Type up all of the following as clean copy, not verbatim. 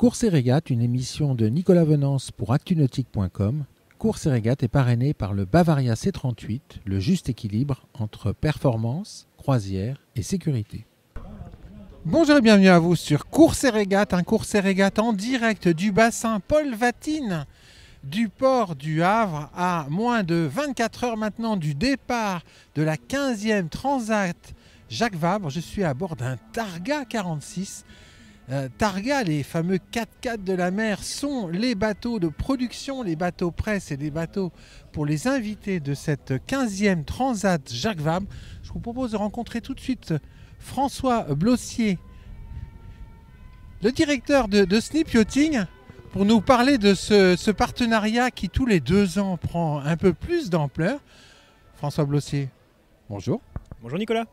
Courses et Régates, une émission de Nicolas Venance pour actunautique.com. Courses et Régates est parrainé par le Bavaria C38, le juste équilibre entre performance, croisière et sécurité. Bonjour et bienvenue à vous sur Courses et Régates, un Courses et Régates en direct du bassin Paul Vatine, du port du Havre, à moins de 24 heures maintenant du départ de la 15e Transat Jacques Vabre. Je suis à bord d'un Targa 46. Targa, les fameux 4x4 de la mer, sont les bateaux de production, les bateaux presse et les bateaux pour les invités de cette 15e Transat Jacques Vabre. Je vous propose de rencontrer tout de suite François Blossier, le directeur de Snip Yachting, pour nous parler de ce partenariat qui tous les 2 ans prend un peu plus d'ampleur. François Blossier, bonjour. Bonjour Nicolas.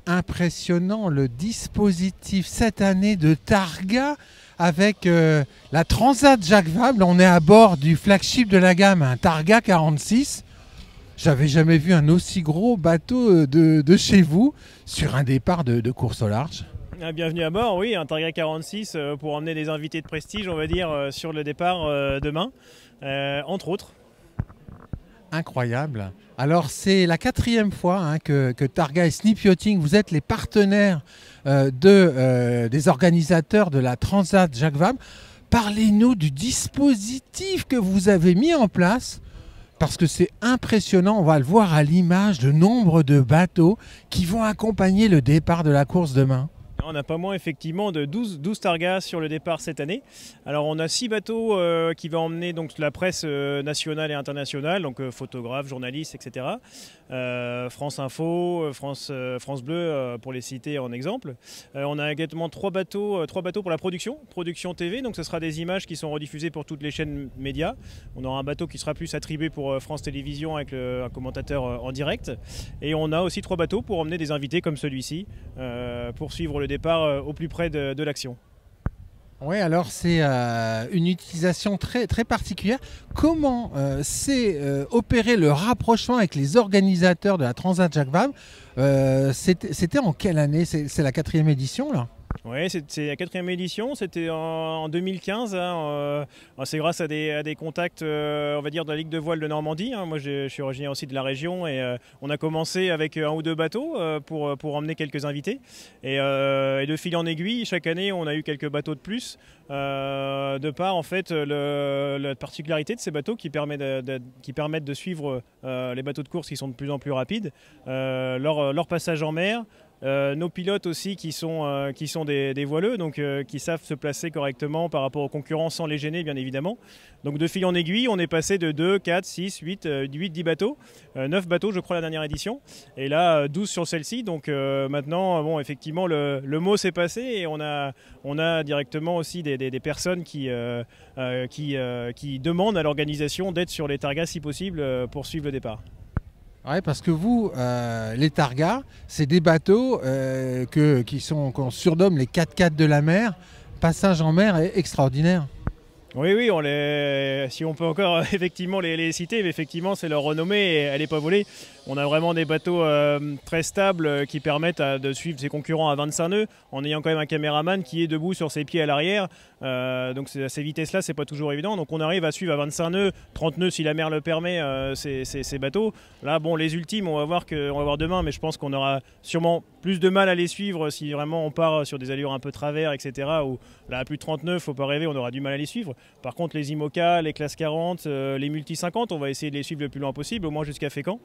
Impressionnant le dispositif cette année de Targa avec la Transat Jacques Vabre. On est à bord du flagship de la gamme, un Targa 46. J'avais jamais vu un aussi gros bateau de chez vous sur un départ de course au large. Bienvenue à bord, oui, un Targa 46 pour emmener des invités de prestige, on va dire, sur le départ demain, entre autres. Incroyable. Alors c'est la 4e fois que Targa et Snip Yachting, vous êtes les partenaires des organisateurs de la Transat Jacques Vabre. Parlez-nous du dispositif que vous avez mis en place, parce que c'est impressionnant, on va le voir à l'image, le nombre de bateaux qui vont accompagner le départ de la course demain. On n'a pas moins effectivement de 12 Targas sur le départ cette année. Alors on a 6 bateaux qui vont emmener donc la presse nationale et internationale, donc photographes, journalistes, etc. France Info, France Bleu pour les citer en exemple. On a également 3 bateaux pour la production TV, donc ce sera des images qui sont rediffusées pour toutes les chaînes médias. On aura un bateau qui sera plus attribué pour France Télévisions avec un commentateur en direct. Et on a aussi 3 bateaux pour emmener des invités comme celui-ci pour suivre le départ au plus près de l'action. Oui, alors c'est une utilisation très, très particulière. Comment s'est opéré le rapprochement avec les organisateurs de la Transat Jacques Vabre? C'était en quelle année? C'est la 4e édition là? Oui, c'est la 4e édition, c'était en 2015. C'est grâce à des contacts, on va dire, de la Ligue de voile de Normandie. Moi, je suis originaire aussi de la région et on a commencé avec 1 ou 2 bateaux pour emmener quelques invités. Et de fil en aiguille, chaque année, on a eu quelques bateaux de plus, de par en fait la particularité de ces bateaux qui permettent de suivre les bateaux de course qui sont de plus en plus rapides, leur passage en mer. Nos pilotes aussi qui sont des voileux, donc qui savent se placer correctement par rapport aux concurrents sans les gêner bien évidemment. Donc de fil en aiguille, on est passé de 2, 4, 6, 8, 10 bateaux, 9 bateaux je crois la dernière édition, et là 12 sur celle-ci. Donc maintenant, bon, effectivement le mot s'est passé et on a directement aussi des personnes qui demandent à l'organisation d'être sur les targas si possible pour suivre le départ. Oui, parce que vous, les Targas, c'est des bateaux qu'on surnomme les 4x4 de la mer. Passage en mer est extraordinaire. Oui, si on peut encore effectivement les citer, mais effectivement c'est leur renommée et elle n'est pas volée. On a vraiment des bateaux très stables qui permettent de suivre ses concurrents à 25 nœuds en ayant quand même un caméraman qui est debout sur ses pieds à l'arrière. Donc à ces vitesses-là, c'est pas toujours évident. Donc on arrive à suivre à 25 nœuds, 30 nœuds si la mer le permet, ces bateaux. Là, bon, les ultimes, on va voir demain, mais je pense qu'on aura sûrement plus de mal à les suivre si vraiment on part sur des allures un peu travers, etc. Où là, à plus de 30 nœuds, faut pas rêver, on aura du mal à les suivre. Par contre, les IMOCA, les classes 40, les multi 50, on va essayer de les suivre le plus loin possible, au moins jusqu'à Fécamp.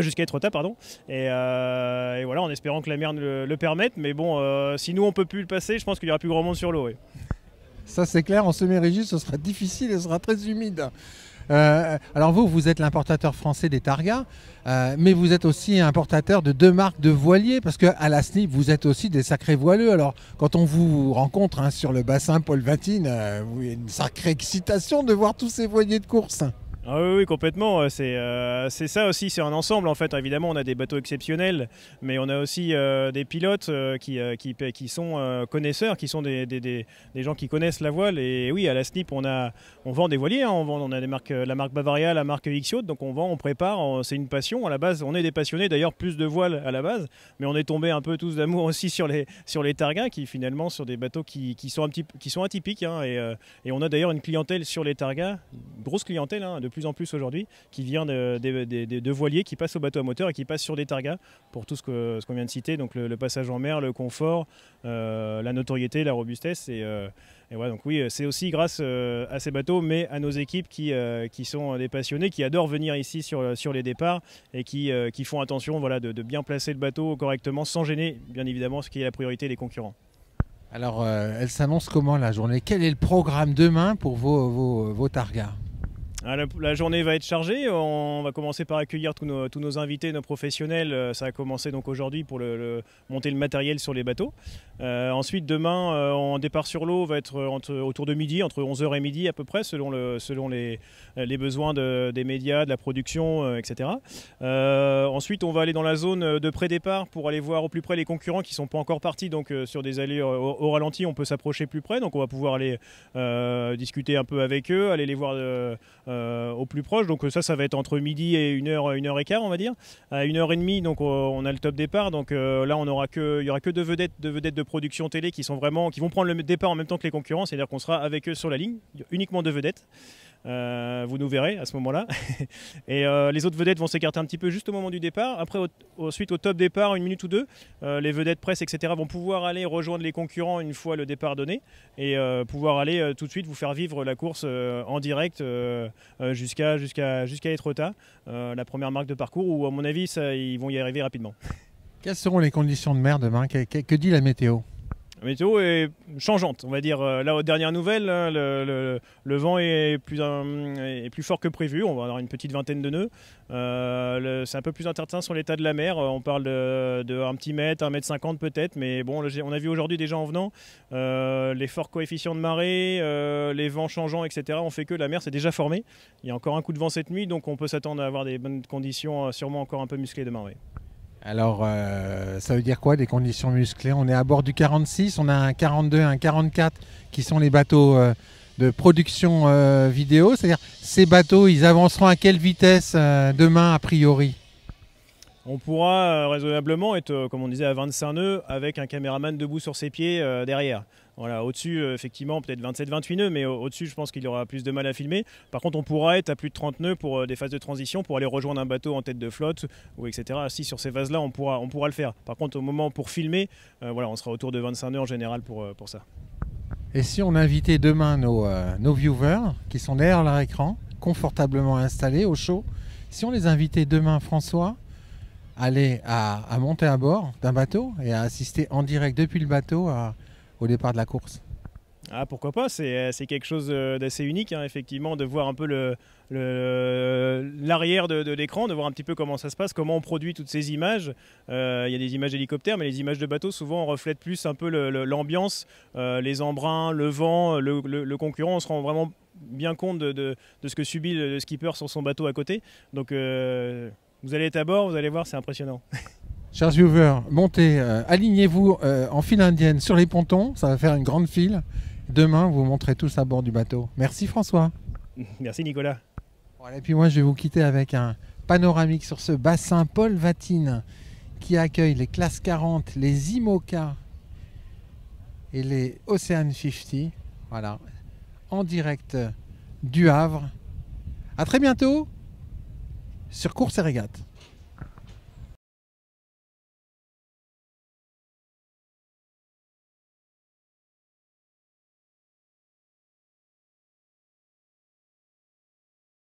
Jusqu'à Étretat, pardon. Et voilà, en espérant que la mer le permette. Mais bon, si nous, on ne peut plus le passer, je pense qu'il y aura plus grand monde sur l'eau. Oui. Ça, c'est clair. En semi-régis, ce sera difficile et ce sera très humide. Alors vous êtes l'importateur français des Targas, mais vous êtes aussi importateur de 2 marques de voiliers, parce qu'à la SNIP, vous êtes aussi des sacrés voileux. Alors quand on vous rencontre sur le bassin Paul Vatine, il y a une sacrée excitation de voir tous ces voiliers de course. Ah oui, oui, complètement. C'est ça aussi, c'est un ensemble en fait. Évidemment, on a des bateaux exceptionnels, mais on a aussi des pilotes qui sont connaisseurs, qui sont des gens qui connaissent la voile. Et oui, à la SNIP, on vend des voiliers, hein. On a des marques, la marque Bavaria, la marque X-Yacht, donc on vend, on prépare. C'est une passion à la base. On est des passionnés, d'ailleurs plus de voiles à la base, mais on est tombé un peu tous d'amour aussi sur les targas, qui finalement sur des bateaux qui sont atypiques, hein. Et on a d'ailleurs une clientèle sur les targas, une grosse clientèle, hein, de plus en plus aujourd'hui, qui vient de voiliers qui passent au bateau à moteur et qui passent sur des targas pour tout ce qu'on vient de citer, donc le passage en mer, le confort, la notoriété, la robustesse. Et voilà, donc oui, c'est aussi grâce à ces bateaux, mais à nos équipes qui sont des passionnés, qui adorent venir ici sur les départs et qui font attention, voilà, de bien placer le bateau correctement, sans gêner, bien évidemment, ce qui est la priorité des concurrents. Alors, elle s'annonce comment la journée? Quel est le programme demain pour vos targas? La journée va être chargée. On va commencer par accueillir tous nos invités, nos professionnels. Ça a commencé donc aujourd'hui pour monter le matériel sur les bateaux. Ensuite, demain, on départ sur l'eau va être autour de midi, entre 11h et midi à peu près, selon les besoins des médias, de la production, etc. Ensuite, on va aller dans la zone de pré-départ pour aller voir au plus près les concurrents qui ne sont pas encore partis. Donc sur des allées au ralenti, on peut s'approcher plus près. Donc on va pouvoir aller discuter un peu avec eux, aller les voir au plus proche. Donc ça va être entre midi et 1h15, on va dire. À 1h30, donc on a le top départ. Donc là, il n'y aura que deux vedettes de production télé qui vont prendre le départ en même temps que les concurrents. C'est-à-dire qu'on sera avec eux sur la ligne, uniquement deux vedettes. Vous nous verrez à ce moment-là. Et les autres vedettes vont s'écarter un petit peu juste au moment du départ. Après, ensuite, au top départ, une minute ou deux, les vedettes presse, etc. vont pouvoir aller rejoindre les concurrents une fois le départ donné et pouvoir aller tout de suite vous faire vivre la course en direct jusqu'à Etretat, la première marque de parcours où, à mon avis, ils vont y arriver rapidement. Quelles seront les conditions de mer demain? Que dit la météo? La météo est changeante, on va dire. Là, aux dernières nouvelles, le vent est plus fort que prévu. On va avoir une petite vingtaine de nœuds. C'est un peu plus incertain sur l'état de la mer. On parle de 1 petit mètre, 1,50 m peut-être. Mais bon, on a vu aujourd'hui déjà en venant les forts coefficients de marée, les vents changeants, etc. ont fait que la mer s'est déjà formée. Il y a encore un coup de vent cette nuit, donc on peut s'attendre à avoir des bonnes conditions, sûrement encore un peu musclées demain. Oui. Alors, ça veut dire quoi, des conditions musclées? On est à bord du 46, on a un 42, un 44 qui sont les bateaux de production vidéo. C'est-à-dire, ces bateaux, ils avanceront à quelle vitesse demain, a priori? On pourra raisonnablement être, comme on disait, à 25 nœuds avec un caméraman debout sur ses pieds derrière. Voilà, au-dessus, effectivement, peut-être 27-28 nœuds, mais au-dessus, je pense qu'il aura plus de mal à filmer. Par contre, on pourra être à plus de 30 nœuds pour des phases de transition, pour aller rejoindre un bateau en tête de flotte, ou etc. Si sur ces phases-là, on pourra le faire. Par contre, au moment pour filmer, voilà, on sera autour de 25 nœuds en général pour ça. Et si on invitait demain nos viewers, qui sont derrière leur écran, confortablement installés, au chaud, si on les invitait demain, François, à monter à bord d'un bateau et à assister en direct depuis le bateau au départ de la course? Ah, pourquoi pas, c'est quelque chose d'assez unique, hein, effectivement, de voir un peu l'arrière de l'écran, de voir un petit peu comment ça se passe, comment on produit toutes ces images. Il y a des images d'hélicoptères, mais les images de bateaux souvent reflètent plus un peu l'ambiance, les embruns, le vent, le concurrent. On se rend vraiment bien compte de ce que subit le skipper sur son bateau à côté. Donc vous allez être à bord, vous allez voir, c'est impressionnant. Chers viewers, montez, alignez-vous en file indienne sur les pontons, ça va faire une grande file. Demain, vous monterez tous à bord du bateau. Merci François. Merci Nicolas. Voilà, et puis moi, je vais vous quitter avec un panoramique sur ce bassin Paul Vatine qui accueille les classes 40, les IMOCA et les Ocean 50. Voilà, en direct du Havre. À très bientôt sur Courses et Régates.